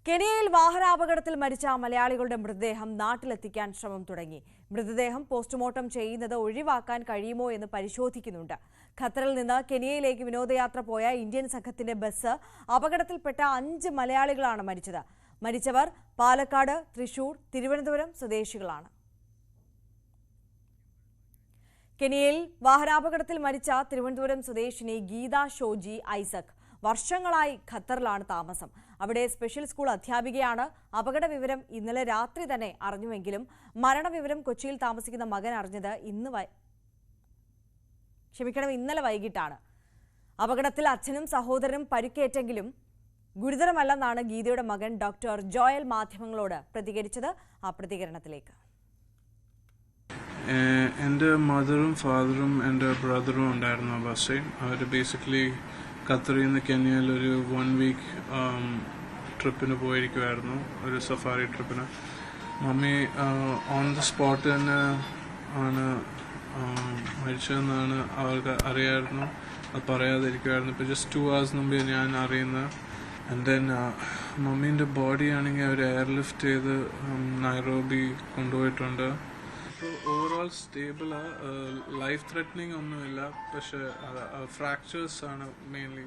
കെനിയയിൽ വാഹനാപകടത്തിൽ മരിച്ച മലയാളികളുടെ മൃതദേഹം നാട്ടിലെത്തിക്കാൻ ശ്രമം തുടങ്ങി. മൃതദേഹം പോസ്റ്റ്മോർട്ടം ചെയ്യുന്നത് ഒഴിവാക്കാൻ കഴിയുമോ എന്ന് പരിശോധിക്കുന്നുണ്ട്. ഖത്തറിൽ നിന്ന് കെനിയയിലേക്ക് വിനോദയാത്ര പോയ ഇന്ത്യൻ സംഘത്തിന്റെ ബസ് അപകടത്തിൽപ്പെട്ട 5 മലയാളികളാണ് മരിച്ചത്. മരിച്ചവർ പാലക്കാട്, തൃശൂർ, തിരുവനന്തപുരം സ്വദേശികളാണ്. കെനിയയിൽ വാഹനാപകടത്തിൽ മരിച്ച തിരുവനന്തപുരം സ്വദേശിനി ഗീത ഷോജി ഐസക് വർഷങ്ങളായി ഖത്തറിലാണ് താമസം. അവിടെ സ്പെഷ്യൽ സ്കൂൾ അധ്യാപികയാണ്. അപകട വിവരം ഇന്നലെ രാത്രി തന്നെ അറിഞ്ഞുവെങ്കിലും മരണവിവരം കൊച്ചിയിൽ താമസിക്കുന്ന മകൻ അറിഞ്ഞത് ഇന്നലെ വൈകിട്ടാണ്. അപകടത്തിൽ അച്ഛനും സഹോദരനും പരിക്കേറ്റെങ്കിലും ഗുരുതരമല്ലെന്നാണ് ഗീതയുടെ മകൻ ഡോക്ടർ ജോയൽ മാധ്യമങ്ങളോട് പ്രതികരിച്ചത്. ആ പ്രതികരണത്തിലേക്ക്. എൻ്റെ മദറും ഫാദറും എൻ്റെ ബ്രദറും ഉണ്ടായിരുന്നു ബസ്സിൽ. അവർ ബേസിക്കലി ഖത്തറിൽ നിന്ന് കെനിയയിൽ ഒരു 1 വീക്ക് ട്രിപ്പിന് പോയിരിക്കുമായിരുന്നു, ഒരു സഫാരി ട്രിപ്പിന്. മമ്മി ഓൺ ദ സ്പോട്ട് തന്നെ ആണ് മരിച്ചതെന്നാണ് അവർക്ക് അറിയായിരുന്നു. അത് പറയാതിരിക്കുമായിരുന്നു. ഇപ്പോൾ ജസ്റ്റ് 2 hours മുമ്പേ ഞാൻ അറിയുന്നത്. ആൻഡ് ദെൻ മമ്മീൻ്റെ ബോഡി ആണെങ്കിൽ അവർ എയർലിഫ്റ്റ് ചെയ്ത് നൈറോബി കൊണ്ടുപോയിട്ടുണ്ട്. ഇപ്പോൾ ഓവറോൾ സ്റ്റേബിളാണ്, ലൈഫ് ത്രെറ്റനിങ് ഒന്നുമില്ല. പക്ഷേ ഫ്രാക്ചേഴ്സ് ആണ് മെയിൻലി.